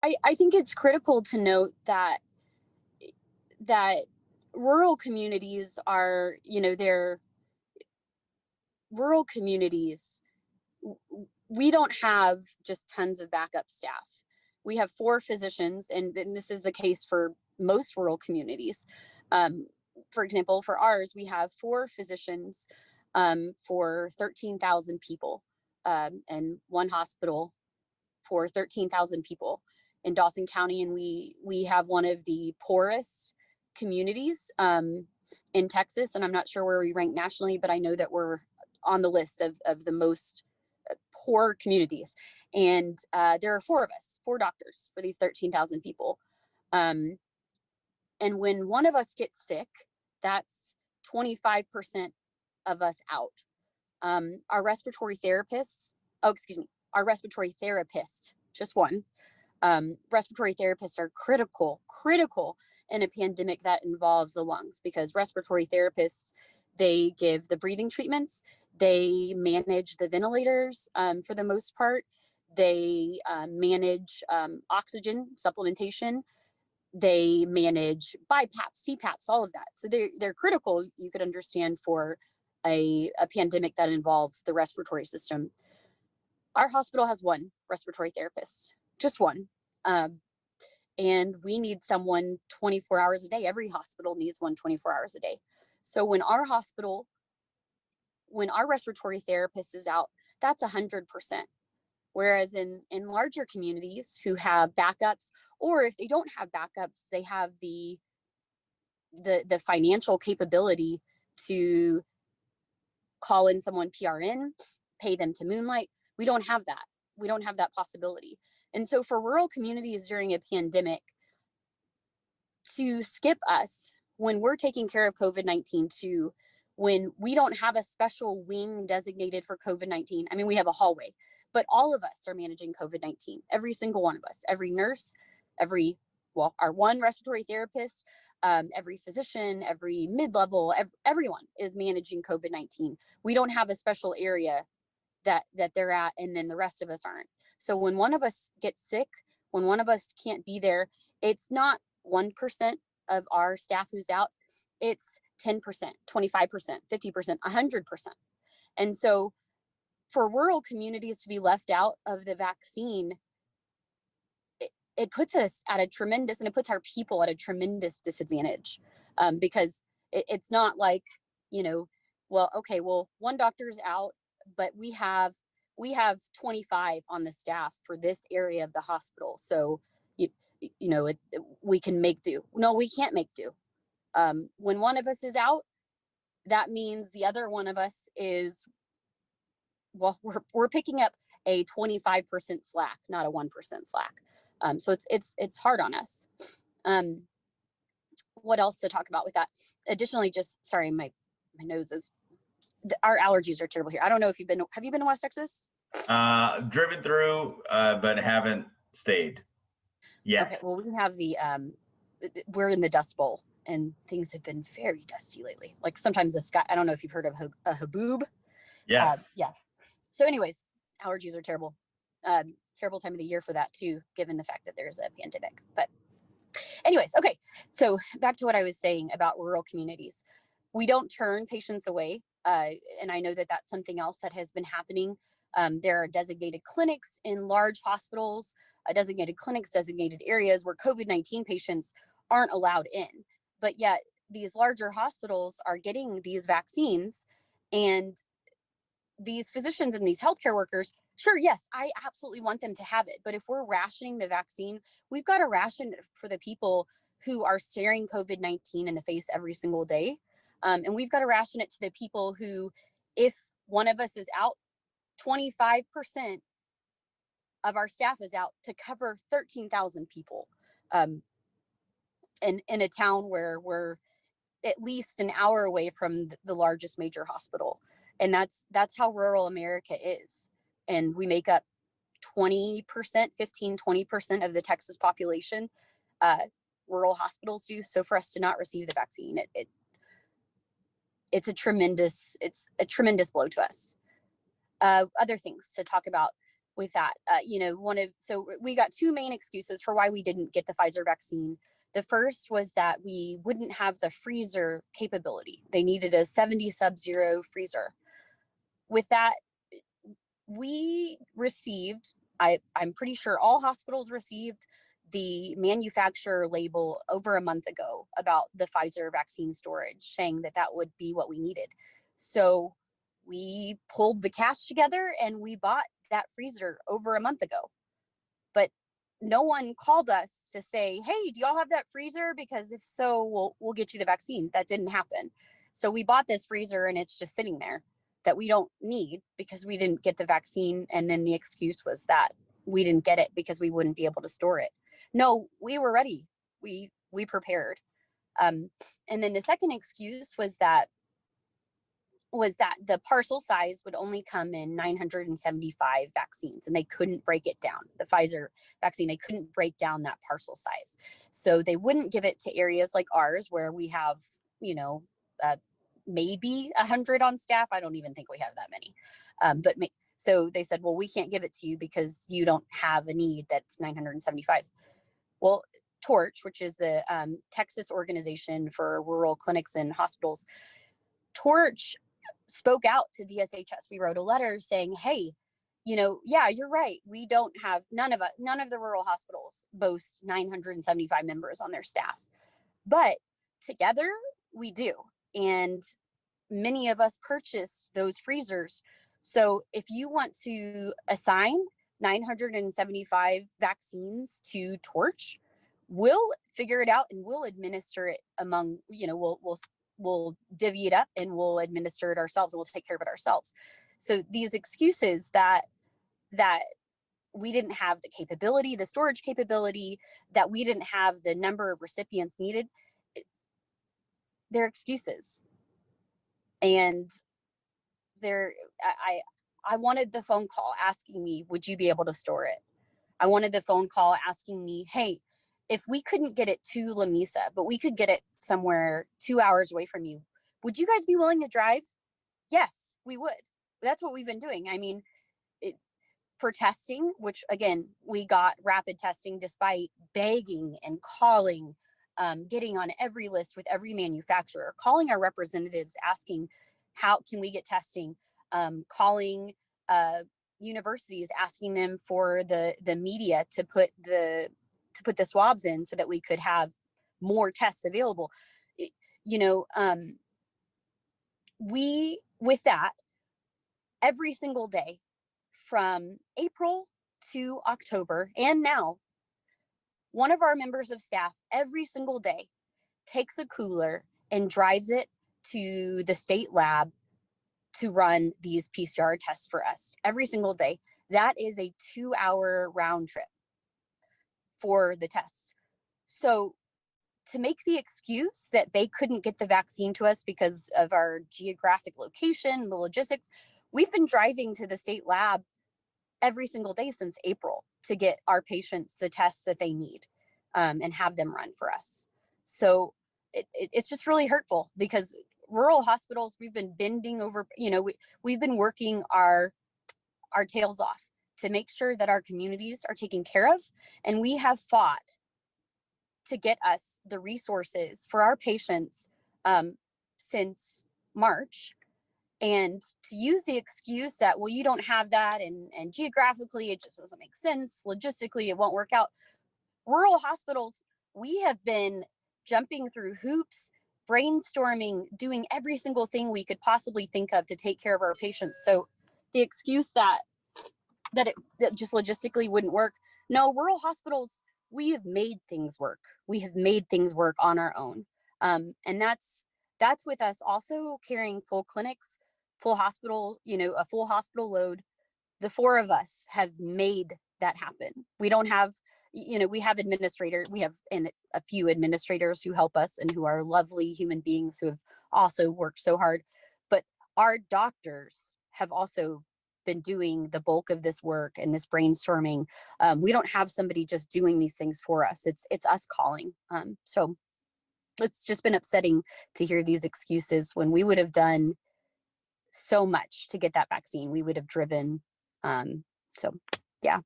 I think it's critical to note that rural communities are, they're rural communities. We don't have just tons of backup staff. We have 4 physicians, and this is the case for most rural communities. For example, for ours, we have 4 physicians for 13,000 people, and 1 hospital for 13,000 people in Dawson County. And we have one of the poorest communities in Texas. And I'm not sure where we rank nationally, but I know that we're on the list of the most poor communities. And there are 4 of us, 4 doctors for these 13,000 people. And when one of us gets sick, that's 25% of us out. Our respiratory therapists, our respiratory therapist, just one. Respiratory therapists are critical in a pandemic that involves the lungs, because respiratory therapists, they give the breathing treatments, they manage the ventilators for the most part, they manage oxygen supplementation, they manage BiPAPs, CPAPs, all of that. So they're critical, you could understand, for a pandemic that involves the respiratory system. Our hospital has 1 respiratory therapist, just 1. And we need someone 24 hours a day. Every hospital needs 1 24 hours a day. So when our respiratory therapist is out, that's 100%. Whereas in larger communities who have backups, or if they don't have backups, they have the financial capability to call in someone PRN, pay them to moonlight. We don't have that. We don't have that possibility. And so for rural communities during a pandemic, to skip us when we're taking care of COVID-19, to when we don't have a special wing designated for COVID-19. I mean, we have a hallway, but all of us are managing COVID-19. Every single one of us, every nurse, our 1 respiratory therapist, every physician, every mid-level, everyone is managing COVID-19. We don't have a special area that they're at, and then the rest of us aren't. So when one of us gets sick, when one of us can't be there, it's not 1% of our staff who's out, it's 10%, 25%, 50%, 100%. And so for rural communities to be left out of the vaccine, it puts us at a tremendous, and it puts our people at a tremendous disadvantage, because it's not like, 1 doctor's out, but we have 25 on the staff for this area of the hospital. So, we can make do. No, we can't make do. When one of us is out, that means the other one of us is, we're picking up a 25% slack, not a 1% slack. So it's hard on us. What else to talk about with that? Additionally, sorry, my nose is, our allergies are terrible here. I don't know if have you been to West Texas? Driven through, but haven't stayed yet. Okay, well, we have we're in the Dust Bowl, and things have been very dusty lately. Like sometimes the sky, I don't know if you've heard of a haboob. Yes. Yeah. So anyways, allergies are terrible. Terrible time of the year for that too, given the fact that there's a pandemic. But anyways, okay. So back to what I was saying about rural communities. We don't turn patients away. And I know that that's something else that has been happening. There are designated clinics in large hospitals, designated clinics, designated areas where COVID-19 patients aren't allowed in. But yet these larger hospitals are getting these vaccines, and these physicians and these healthcare workers, sure, yes, I absolutely want them to have it. But if we're rationing the vaccine, we've got to ration for the people who are staring COVID-19 in the face every single day. And we've got to ration it to the people who, if one of us is out, 25% of our staff is out to cover 13,000 people in a town where we're at least an hour away from the largest major hospital. And that's how rural America is. And we make up 20%, 15, 20% of the Texas population. Rural hospitals do. So for us to not receive the vaccine, it's a tremendous blow to us. Other things to talk about with that. So we got two main excuses for why we didn't get the Pfizer vaccine. The first was that we wouldn't have the freezer capability. They needed a 70 sub-zero freezer. With that, we received, I'm pretty sure all hospitals received the manufacturer label over a month ago about the Pfizer vaccine storage, saying that that would be what we needed. So we pulled the cash together and we bought that freezer over a month ago. But no one called us to say, hey, do y'all have that freezer? Because if so, we'll get you the vaccine. That didn't happen. So we bought this freezer and it's just sitting there that we don't need because we didn't get the vaccine. And then the excuse was that we didn't get it because we wouldn't be able to store it. No, we were ready. We prepared. And then the second excuse was that the parcel size would only come in 975 vaccines, and they couldn't break it down. The Pfizer vaccine, they couldn't break down that parcel size. So they wouldn't give it to areas like ours where we have, maybe 100 on staff. I don't even think we have that many. So they said, well, we can't give it to you because you don't have a need that's 975. Well, Torch, which is the Texas Organization for Rural Clinics and Hospitals, Torch spoke out to DSHS. We wrote a letter saying, hey, yeah, you're right. We don't have, none of the rural hospitals boast 975 members on their staff, but together we do. And many of us purchased those freezers. So if you want to assign 975 vaccines to Torch, we'll figure it out and we'll administer it among, we'll divvy it up and we'll administer it ourselves and we'll take care of it ourselves. So these excuses that we didn't have the capability, the storage capability, that we didn't have the number of recipients needed, they're excuses. And I wanted the phone call asking me, would you be able to store it? I wanted the phone call asking me, hey, if we couldn't get it to Lamesa, but we could get it somewhere 2 hours away from you, would you guys be willing to drive? Yes, we would. That's what we've been doing. I mean, for testing, which again, we got rapid testing despite begging and calling, getting on every list with every manufacturer, calling our representatives, asking, how can we get testing? Calling universities, asking them for the media to put the swabs in so that we could have more tests available. With that, every single day from April to October and now, one of our members of staff every single day takes a cooler and drives it to the state lab to run these PCR tests for us every single day. That is a 2-hour round trip for the tests. So to make the excuse that they couldn't get the vaccine to us because of our geographic location, the logistics, we've been driving to the state lab every single day since April to get our patients the tests that they need and have them run for us. So it's just really hurtful because rural hospitals, we've been bending over, we've been working our tails off to make sure that our communities are taken care of. And we have fought to get us the resources for our patients since March. And to use the excuse that, well, you don't have that, and geographically, it just doesn't make sense. Logistically, it won't work out. Rural hospitals, we have been jumping through hoops, brainstorming, doing every single thing we could possibly think of to take care of our patients. So the excuse that it just logistically wouldn't work. No, rural hospitals, we have made things work. We have made things work on our own. And that's with us also carrying full clinics, full hospital, a full hospital load. The four of us have made that happen. We don't have, we have administrators, we have a few administrators who help us and who are lovely human beings who have also worked so hard. But our doctors have also been doing the bulk of this work and this brainstorming. We don't have somebody just doing these things for us. It's us calling. So it's just been upsetting to hear these excuses when we would have done so much to get that vaccine. We would have driven. So Yeah.